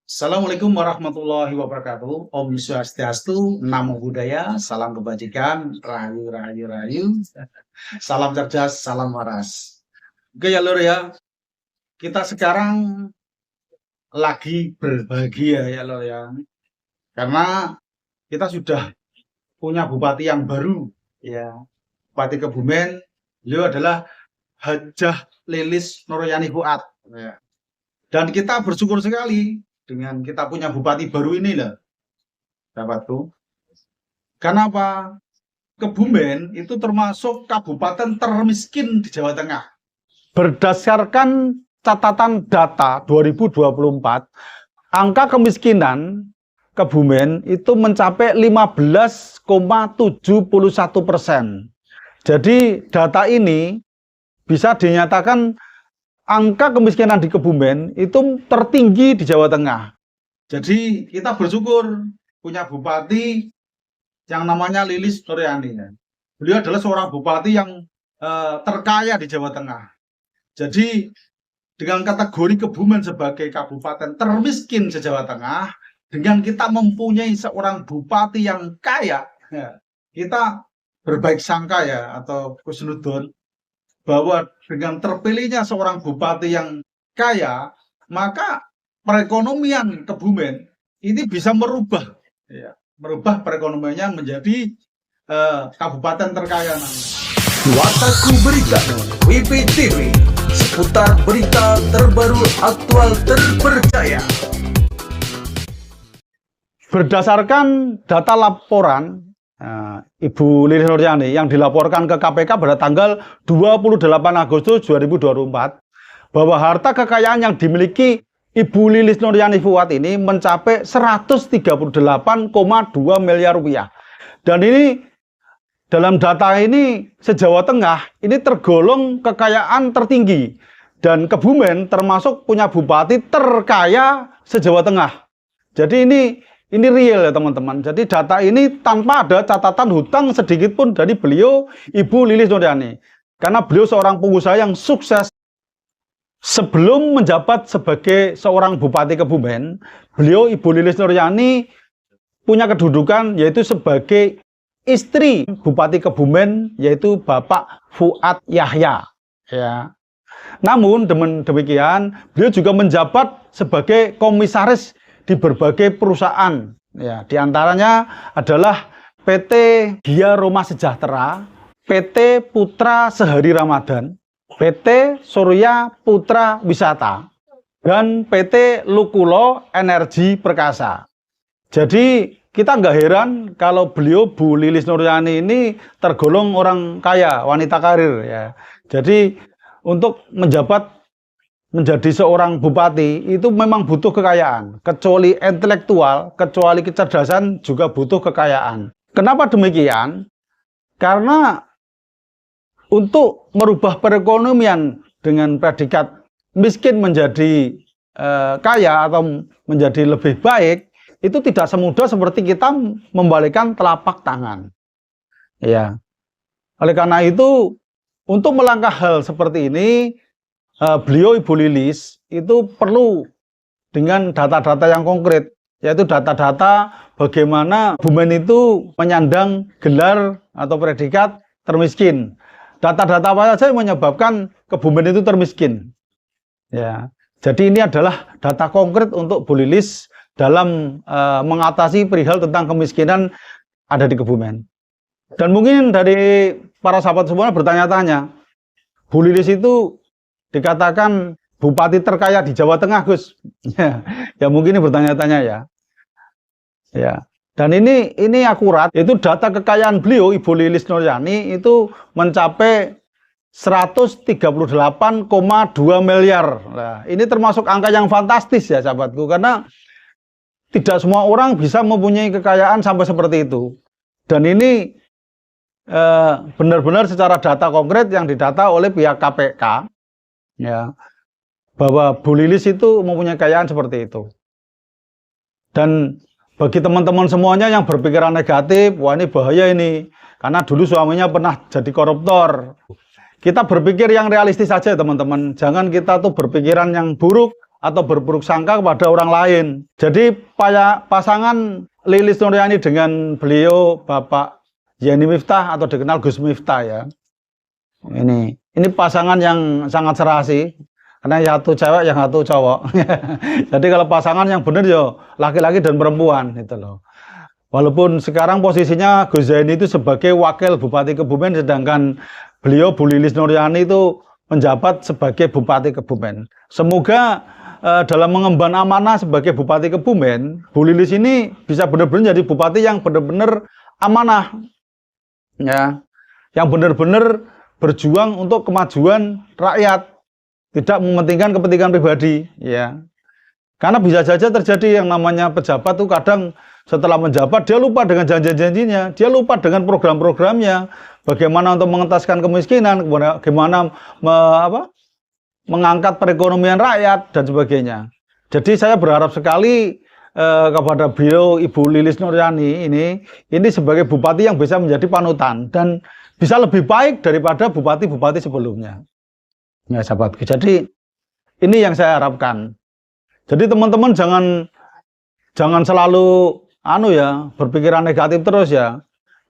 Assalamualaikum warahmatullahi wabarakatuh. Om Swastiastu, Namo Buddhaya, salam kebajikan, rahayu, rahayu, rahayu, salam cerdas, salam waras. Oke ya lur ya, kita sekarang lagi berbahagia ya lur ya. Karena kita sudah punya bupati yang baru ya. Bupati Kebumen, beliau adalah Hajah Lilis Nuryani Fuad. Ya. Dan kita bersyukur sekali dengan kita punya bupati baru ini lah, sahabatku. Karena apa? Kebumen itu termasuk kabupaten termiskin di Jawa Tengah. Berdasarkan catatan data 2024, angka kemiskinan Kebumen itu mencapai 15,71%. Jadi data ini bisa dinyatakan angka kemiskinan di Kebumen itu tertinggi di Jawa Tengah. Jadi kita bersyukur punya bupati yang namanya Lilis Nuryani. Beliau adalah seorang bupati yang terkaya di Jawa Tengah. Jadi dengan kategori Kebumen sebagai kabupaten termiskin di Jawa Tengah, dengan kita mempunyai seorang bupati yang kaya, kita berbaik sangka ya, atau kusnudon, bahwa dengan terpilihnya seorang bupati yang kaya, maka perekonomian Kebumen ini bisa merubah perekonomiannya menjadi kabupaten terkaya nanti. Wataku Berita WPTV, seputar berita terbaru, aktual, terpercaya. Berdasarkan data laporan Ibu Lilis Nuryani yang dilaporkan ke KPK pada tanggal 28 Agustus 2024, bahwa harta kekayaan yang dimiliki Ibu Lilis Nuryani Fuad ini mencapai 138,2 miliar rupiah. Dan ini dalam data ini se-Jawa Tengah ini tergolong kekayaan tertinggi, dan Kebumen termasuk punya bupati terkaya se-Jawa Tengah. Jadi ini real ya teman-teman. Jadi data ini tanpa ada catatan hutang sedikit pun dari beliau Ibu Lilis Nuryani. Karena beliau seorang pengusaha yang sukses. Sebelum menjabat sebagai seorang bupati Kebumen, beliau Ibu Lilis Nuryani punya kedudukan yaitu sebagai istri Bupati Kebumen, yaitu Bapak Fuad Yahya. Ya. Namun demikian, beliau juga menjabat sebagai komisaris di berbagai perusahaan, ya, diantaranya adalah PT Dia Rumah Sejahtera, PT Putra Sehari Ramadan, PT Surya Putra Wisata, dan PT Lukulo Energi Perkasa. Jadi kita nggak heran kalau beliau Bu Lilis Nuryani ini tergolong orang kaya, wanita karir ya. Jadi untuk menjadi seorang bupati itu memang butuh kekayaan, kecuali intelektual, kecuali kecerdasan juga butuh kekayaan. Kenapa demikian? Karena untuk merubah perekonomian dengan predikat miskin menjadi kaya atau menjadi lebih baik, itu tidak semudah seperti kita membalikkan telapak tangan. Ya. Oleh karena itu, untuk melangkah hal seperti ini, beliau Ibu Lilis itu perlu dengan data-data yang konkret, yaitu data-data bagaimana Kebumen itu menyandang gelar atau predikat termiskin. Data-data apa saja yang menyebabkan Kebumen itu termiskin. Ya, jadi ini adalah data konkret untuk Bu Lilis dalam mengatasi perihal tentang kemiskinan ada di Kebumen. Dan mungkin dari para sahabat semua bertanya-tanya, Bu Lilis itu dikatakan bupati terkaya di Jawa Tengah, Gus. Ya mungkin ini bertanya-tanya ya. Ya. Dan ini akurat, itu data kekayaan beliau Ibu Lilis Nuryani itu mencapai 138,2 miliar. Nah, ini termasuk angka yang fantastis ya sahabatku, karena tidak semua orang bisa mempunyai kekayaan sampai seperti itu. Dan ini benar-benar secara data konkret yang didata oleh pihak KPK. Ya, bahwa Bu Lilis itu mempunyai kekayaan seperti itu. Dan bagi teman-teman semuanya yang berpikiran negatif, wah ini bahaya ini, karena dulu suaminya pernah jadi koruptor. Kita berpikir yang realistis saja teman-teman, jangan kita tuh berpikiran yang buruk atau berburuk sangka kepada orang lain. Jadi pasangan Lilis Nuryani dengan beliau Bapak Yeni Miftah atau dikenal Gus Miftah ya. Ini pasangan yang sangat serasi. Karena yang satu cewek, yang satu cowok. Jadi kalau pasangan yang benar ya laki-laki dan perempuan gitu loh. Walaupun sekarang posisinya Gus Zaini itu sebagai wakil Bupati Kebumen, sedangkan beliau Bu Lilis Nuryani itu menjabat sebagai Bupati Kebumen. Semoga dalam mengemban amanah sebagai Bupati Kebumen, Bu Lilis ini bisa benar-benar jadi bupati yang benar-benar amanah, ya, yang benar-benar berjuang untuk kemajuan rakyat, tidak mementingkan kepentingan pribadi, ya. Karena bisa saja terjadi yang namanya pejabat tuh kadang setelah menjabat dia lupa dengan janji-janjinya, dia lupa dengan program-programnya, bagaimana untuk mengentaskan kemiskinan, bagaimana mengangkat perekonomian rakyat dan sebagainya. Jadi saya berharap sekali kepada beliau Ibu Lilis Nuryani ini sebagai bupati yang bisa menjadi panutan dan bisa lebih baik daripada bupati-bupati sebelumnya. Ya sahabatku. Jadi ini yang saya harapkan. Jadi teman-teman jangan selalu berpikiran negatif terus ya.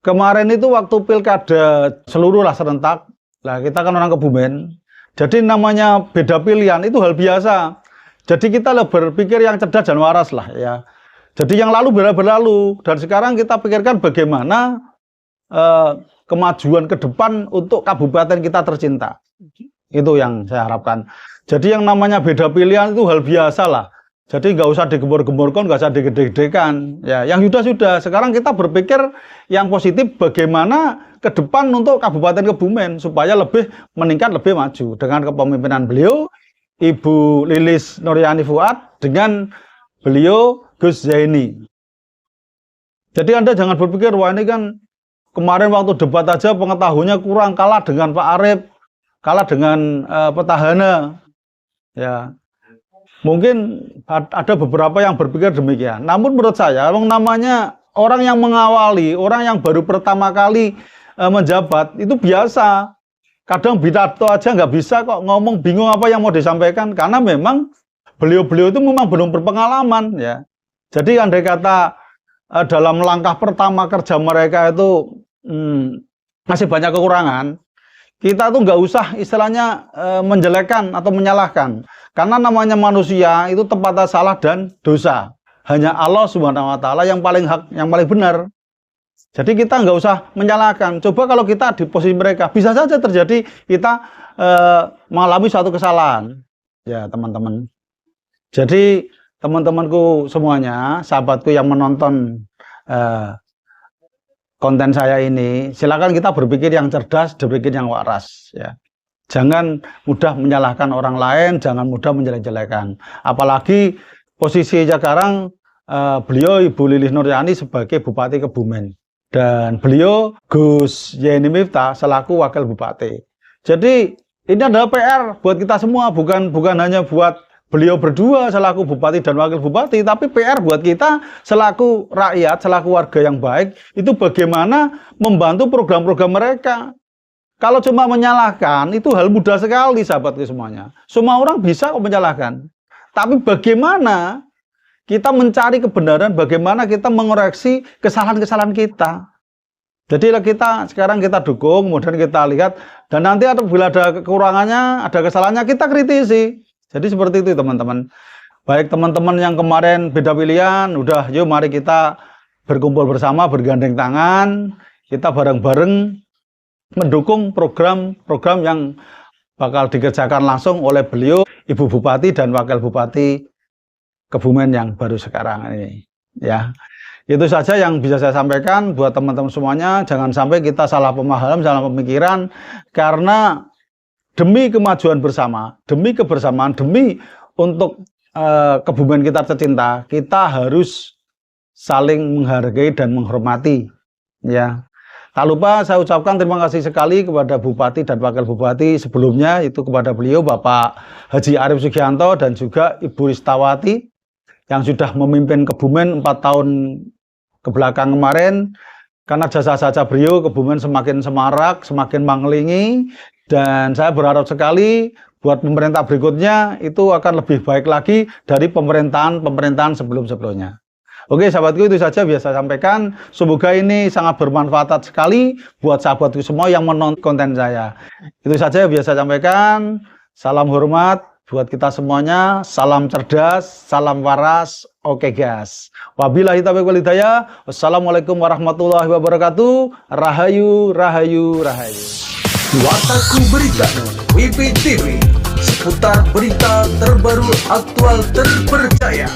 Kemarin itu waktu pilkada seluruh lah serentak. Lah kita kan orang Kebumen. Jadi namanya beda pilihan itu hal biasa. Jadi kita berpikir yang cerdas dan waras lah ya. Jadi yang lalu berlalu dan sekarang kita pikirkan bagaimana kemajuan ke depan untuk kabupaten kita tercinta. Itu yang saya harapkan. Jadi yang namanya beda pilihan itu hal biasa lah. Jadi nggak usah digembor-gemborkan, nggak usah digede-gedekan. Ya, yang sudah. Sekarang kita berpikir yang positif bagaimana ke depan untuk Kabupaten Kebumen supaya lebih meningkat, lebih maju dengan kepemimpinan beliau Ibu Lilis Nuryani Fuad dengan beliau Gus Zaini. Jadi Anda jangan berpikir wah ini kan kemarin waktu debat aja pengetahuannya kurang, kalah dengan Pak Arif, kalah dengan petahana. Ya. Mungkin ada beberapa yang berpikir demikian. Namun menurut saya, namanya orang yang mengawali, orang yang baru pertama kali menjabat itu biasa. Kadang pidato aja nggak bisa kok, ngomong bingung apa yang mau disampaikan karena memang beliau-beliau itu memang belum berpengalaman ya. Jadi andai kata dalam langkah pertama kerja mereka itu masih banyak kekurangan, kita tuh nggak usah istilahnya menjelekkan atau menyalahkan. Karena namanya manusia itu tempatnya salah dan dosa. Hanya Allah Subhanahu wa taala yang paling hak, yang paling benar. Jadi kita nggak usah menyalahkan. Coba kalau kita di posisi mereka, bisa saja terjadi kita mengalami suatu kesalahan. Ya, teman-teman. Jadi teman-temanku semuanya, sahabatku yang menonton konten saya ini, silakan kita berpikir yang cerdas, berpikir yang waras ya. Jangan mudah menyalahkan orang lain, jangan mudah menjelek-jelekan. Apalagi posisi sekarang beliau Ibu Lilis Nuryani sebagai Bupati Kebumen dan beliau Gus Yeni Miftah selaku Wakil Bupati. Jadi ini adalah PR buat kita semua, bukan hanya buat beliau berdua selaku Bupati dan Wakil Bupati, tapi PR buat kita selaku rakyat, selaku warga yang baik, itu bagaimana membantu program-program mereka. Kalau cuma menyalahkan, itu hal mudah sekali sahabatku semuanya. Semua orang bisa kok menyalahkan. Tapi bagaimana kita mencari kebenaran, bagaimana kita mengoreksi kesalahan-kesalahan kita. Jadi sekarang kita dukung, kemudian kita lihat, dan nanti bila ada kekurangannya, ada kesalahannya, kita kritisi. Jadi seperti itu teman-teman. Baik teman-teman yang kemarin beda pilihan, udah yuk mari kita berkumpul bersama, bergandeng tangan, kita bareng-bareng mendukung program-program yang bakal dikerjakan langsung oleh beliau, Ibu Bupati dan Wakil Bupati Kebumen yang baru sekarang ini. Ya, itu saja yang bisa saya sampaikan buat teman-teman semuanya. Jangan sampai kita salah pemahaman, salah pemikiran, karena demi kemajuan bersama, demi kebersamaan, demi untuk Kebumen kita tercinta, kita harus saling menghargai dan menghormati. Ya. Tak lupa saya ucapkan terima kasih sekali kepada Bupati dan Wakil Bupati sebelumnya, itu kepada beliau Bapak Haji Arif Sugianto dan juga Ibu Ristawati yang sudah memimpin Kebumen 4 tahun kebelakang kemarin. Karena jasa-jasa beliau Kebumen semakin semarak, semakin mengelilingi, dan saya berharap sekali buat pemerintah berikutnya itu akan lebih baik lagi dari pemerintahan sebelum-sebelumnya. Oke sahabatku, itu saja biasa sampaikan. Semoga ini sangat bermanfaat sekali buat sahabatku semua yang menonton konten saya. Itu saja biasa sampaikan. Salam hormat buat kita semuanya. Salam cerdas, salam waras. Oke guys. Wabillahi taufiq wal hidayah. Wassalamualaikum warahmatullahi wabarakatuh. Rahayu, rahayu, rahayu. Wataku Berita WIB TV, seputar berita terbaru aktual terpercaya.